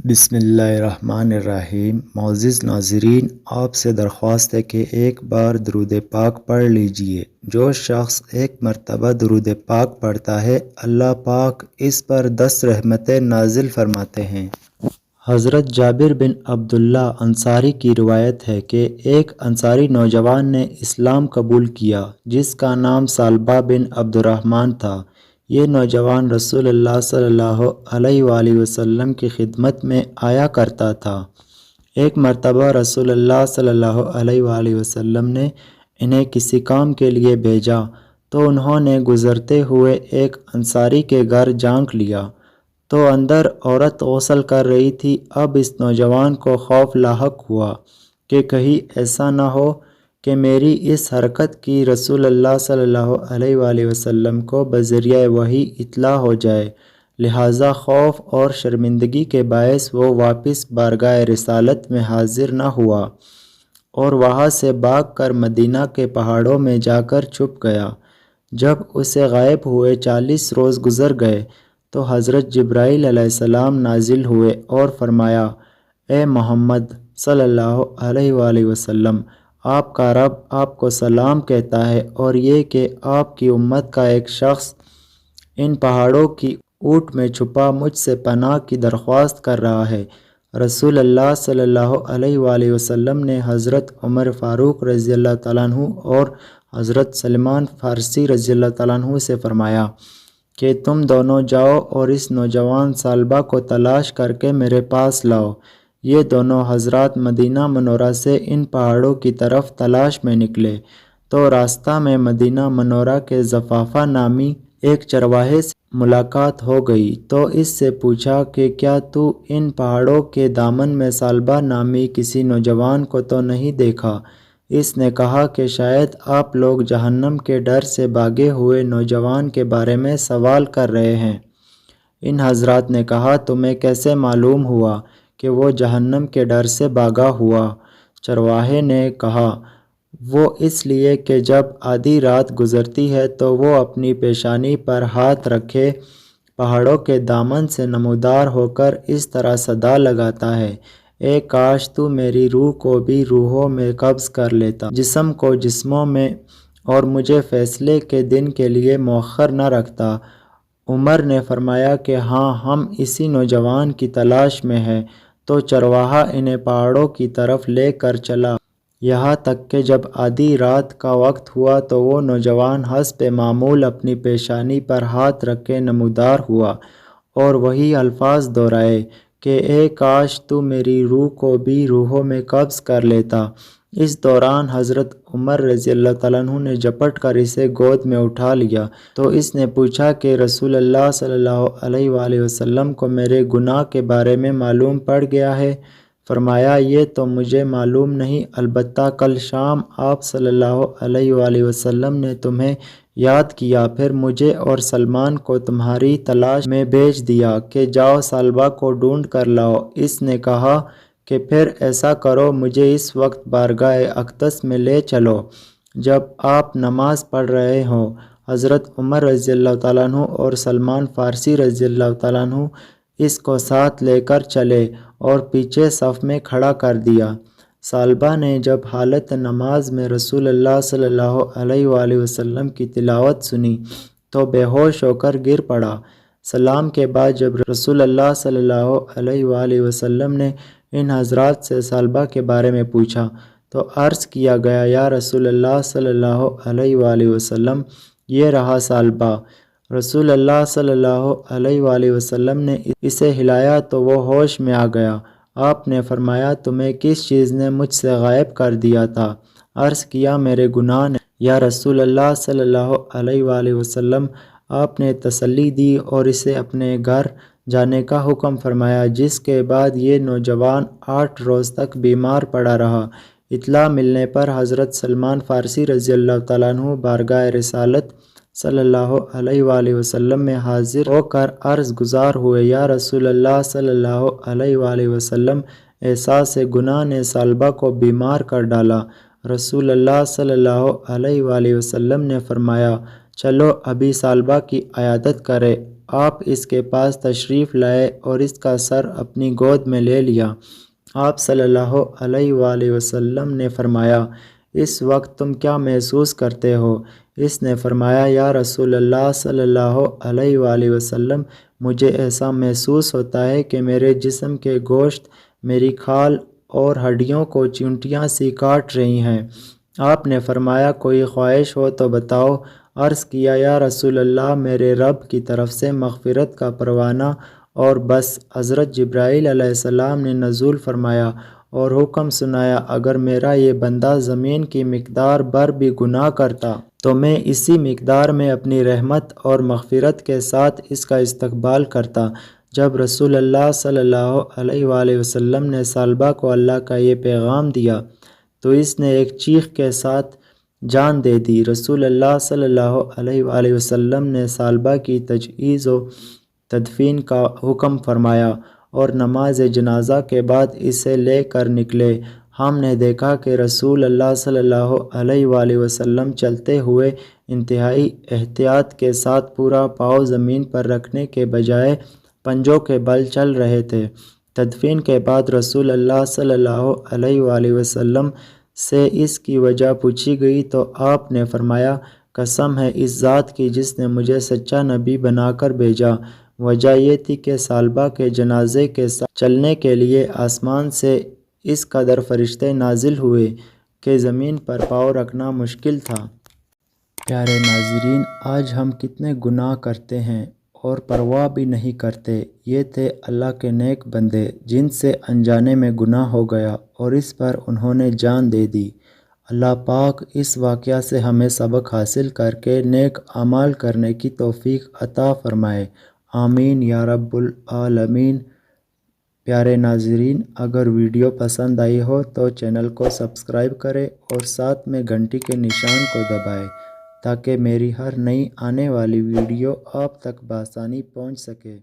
بسم اللہ الرحمن الرحیم۔ معزز ناظرین، آپ سے درخواست ہے کہ ایک بار درود پاک پڑھ لیجئے۔ جو شخص ایک مرتبہ درود پاک پڑھتا ہے، اللہ پاک اس پر 10 رحمتیں نازل فرماتے ہیں۔ حضرت جابر بن عبداللہ انصاری کی روایت ہے کہ ایک انصاری نوجوان نے اسلام قبول کیا جس کا نام ثعلبہ بن عبد الرحمن تھا۔ یہ نوجوان رسول اللہ صلی اللہ علیہ وآلہ وسلم کی خدمت میں آیا کرتا تھا۔ ایک مرتبہ رسول اللہ صلی اللہ علیہ وآلہ وسلم نے انہیں کسی کام کے لیے بھیجا تو انہوں نے گزرتے ہوئے ایک انصاری کے گھر جھانک لیا تو اندر عورت غسل کر رہی تھی۔ اب اس نوجوان کو خوف لاحق ہوا کہ کہیں ایسا نہ ہو کہ میری اس حرکت کی رسول اللہ صلی اللہ علیہ وآلہ وسلم کو بذریعہ وحی اطلاع ہو جائے، لہٰذا خوف اور شرمندگی کے باعث وہ واپس بارگاہ رسالت میں حاضر نہ ہوا اور وہاں سے بھاگ کر مدینہ کے پہاڑوں میں جا کر چھپ گیا۔ جب اسے غائب ہوئے 40 روز گزر گئے تو حضرت جبرائیل علیہ السلام نازل ہوئے اور فرمایا، اے محمد صلی اللہ علیہ وآلہ وسلم، آپ کا رب آپ کو سلام کہتا ہے اور یہ کہ آپ کی امت کا ایک شخص ان پہاڑوں کی اوٹ میں چھپا مجھ سے پناہ کی درخواست کر رہا ہے۔ رسول اللہ صلی اللہ علیہ وآلہ وسلم نے حضرت عمر فاروق رضی اللہ تعالیٰ عنہ اور حضرت سلمان فارسی رضی اللہ تعالیٰ عنہ سے فرمایا کہ تم دونوں جاؤ اور اس نوجوان ثعلبہ کو تلاش کر کے میرے پاس لاؤ۔ یہ دونوں حضرات مدینہ منورہ سے ان پہاڑوں کی طرف تلاش میں نکلے تو راستہ میں مدینہ منورہ کے زفافہ نامی ایک چرواہے سے ملاقات ہو گئی تو اس سے پوچھا کہ کیا تو ان پہاڑوں کے دامن میں ثعلبہ نامی کسی نوجوان کو تو نہیں دیکھا؟ اس نے کہا کہ شاید آپ لوگ جہنم کے ڈر سے بھاگے ہوئے نوجوان کے بارے میں سوال کر رہے ہیں۔ ان حضرات نے کہا، تمہیں کیسے معلوم ہوا کہ وہ جہنم کے ڈر سے بھاگا ہوا؟ چرواہے نے کہا، وہ اس لیے کہ جب آدھی رات گزرتی ہے تو وہ اپنی پیشانی پر ہاتھ رکھے پہاڑوں کے دامن سے نمودار ہو کر اس طرح صدا لگاتا ہے، اے کاش تو میری روح کو بھی روحوں میں قبض کر لیتا، جسم کو جسموں میں، اور مجھے فیصلے کے دن کے لیے مؤخر نہ رکھتا۔ عمر نے فرمایا کہ ہاں، ہم اسی نوجوان کی تلاش میں ہیں۔ تو چرواہا انہیں پہاڑوں کی طرف لے کر چلا، یہاں تک کہ جب آدھی رات کا وقت ہوا تو وہ نوجوان حسب معمول اپنی پیشانی پر ہاتھ رکھے نمودار ہوا اور وہی الفاظ دہرائے کہ اے کاش تو میری روح کو بھی روحوں میں قبض کر لیتا۔ اس دوران حضرت عمر رضی اللہ تعالیٰ عنہ نے جھپٹ کر اسے گود میں اٹھا لیا تو اس نے پوچھا کہ رسول اللہ صلی اللہ علیہ وآلہ وسلم کو میرے گناہ کے بارے میں معلوم پڑ گیا ہے؟ فرمایا، یہ تو مجھے معلوم نہیں، البتہ کل شام آپ صلی اللہ علیہ وآلہ وسلم نے تمہیں یاد کیا، پھر مجھے اور سلمان کو تمہاری تلاش میں بھیج دیا کہ جاؤ ثعلبہ کو ڈھونڈ کر لاؤ۔ اس نے کہا کہ پھر ایسا کرو، مجھے اس وقت بارگاہ اقدس میں لے چلو جب آپ نماز پڑھ رہے ہوں۔ حضرت عمر رضی اللہ تعالیٰ عنہ اور سلمان فارسی رضی اللہ تعالیٰ عنہ اس کو ساتھ لے کر چلے اور پیچھے صف میں کھڑا کر دیا۔ ثعلبہ نے جب حالت نماز میں رسول اللہ صلی اللہ علیہ وآلہ وسلم کی تلاوت سنی تو بے ہوش ہو کر گر پڑا۔ سلام کے بعد جب رسول اللہ صلی اللہ علیہ وآلہ وسلم نے ان حضرات سے ثعلبہ کے بارے میں پوچھا تو عرض کیا گیا، یا رسول اللہ صلی اللہ علیہ وآلہ وسلم، یہ رہا ثعلبہ۔ رسول اللہ صلی اللہ علیہ وآلہ وسلم نے اسے ہلایا تو وہ ہوش میں آ گیا۔ آپ نے فرمایا، تمہیں کس چیز نے مجھ سے غائب کر دیا تھا؟ عرض کیا، میرے گناہ نے۔ یا رسول اللہ صلی اللہ علیہ وآلہ وسلم، آپ نے تسلی دی اور اسے اپنے گھر جانے کا حکم فرمایا، جس کے بعد یہ نوجوان 8 روز تک بیمار پڑا رہا۔ اطلاع ملنے پر حضرت سلمان فارسی رضی اللہ تعالیٰ عنہ بارگاہ رسالت صلی اللہ علیہ وآلہ وسلم میں حاضر ہو کر عرض گزار ہوئے، یا رسول اللہ صلی اللہ علیہ وآلہ وسلم، احساس گناہ نے ثعلبہ کو بیمار کر ڈالا۔ رسول اللہ صلی اللہ علیہ وآلہ وسلم نے فرمایا، چلو ابھی ثعلبہ کی عیادت کرے۔ آپ اس کے پاس تشریف لائے اور اس کا سر اپنی گود میں لے لیا۔ آپ صلی اللہ علیہ وآلہ وسلم نے فرمایا، اس وقت تم کیا محسوس کرتے ہو؟ اس نے فرمایا، یا رسول اللہ صلی اللہ علیہ وآلہ وسلم، مجھے ایسا محسوس ہوتا ہے کہ میرے جسم کے گوشت میری کھال اور ہڈیوں کو چیونٹیاں سی کاٹ رہی ہیں۔ آپ نے فرمایا، کوئی خواہش ہو تو بتاؤ۔ عرض کیا، یا رسول اللہ، میرے رب کی طرف سے مغفرت کا پروانہ اور بس۔ حضرت جبرائیل علیہ السلام نے نزول فرمایا اور حکم سنایا، اگر میرا یہ بندہ زمین کی مقدار بھر بھی گناہ کرتا تو میں اسی مقدار میں اپنی رحمت اور مغفرت کے ساتھ اس کا استقبال کرتا۔ جب رسول اللہ صلی اللہ علیہ وآلہ وسلم نے ثعلبہ کو اللہ کا یہ پیغام دیا تو اس نے ایک چیخ کے ساتھ جان دے دی۔ رسول اللہ صلی اللہ علیہ وآلہ وسلم نے ثعلبہ کی تجہیز و تدفین کا حکم فرمایا اور نماز جنازہ کے بعد اسے لے کر نکلے۔ ہم نے دیکھا کہ رسول اللہ صلی اللہ علیہ وآلہ وسلم چلتے ہوئے انتہائی احتیاط کے ساتھ پورا پاؤں زمین پر رکھنے کے بجائے پنجوں کے بل چل رہے تھے۔ تدفین کے بعد رسول اللہ صلی اللہ علیہ وآلہ وسلم سے اس کی وجہ پوچھی گئی تو آپ نے فرمایا، قسم ہے اس ذات کی جس نے مجھے سچا نبی بنا کر بھیجا، وجہ یہ تھی کہ ثعلبہ کے جنازے کے ساتھ چلنے کے لیے آسمان سے اس قدر فرشتے نازل ہوئے کہ زمین پر پاؤں رکھنا مشکل تھا۔ پیارے ناظرین، آج ہم کتنے گناہ کرتے ہیں اور پرواہ بھی نہیں کرتے۔ یہ تھے اللہ کے نیک بندے جن سے انجانے میں گناہ ہو گیا اور اس پر انہوں نے جان دے دی۔ اللہ پاک اس واقعہ سے ہمیں سبق حاصل کر کے نیک اعمال کرنے کی توفیق عطا فرمائے، آمین یا رب العالمین۔ پیارے ناظرین، اگر ویڈیو پسند آئی ہو تو چینل کو سبسکرائب کریں اور ساتھ میں گھنٹی کے نشان کو دبائیں تاکہ میری ہر نئی آنے والی ویڈیو آپ تک بآسانی پہنچ سکے۔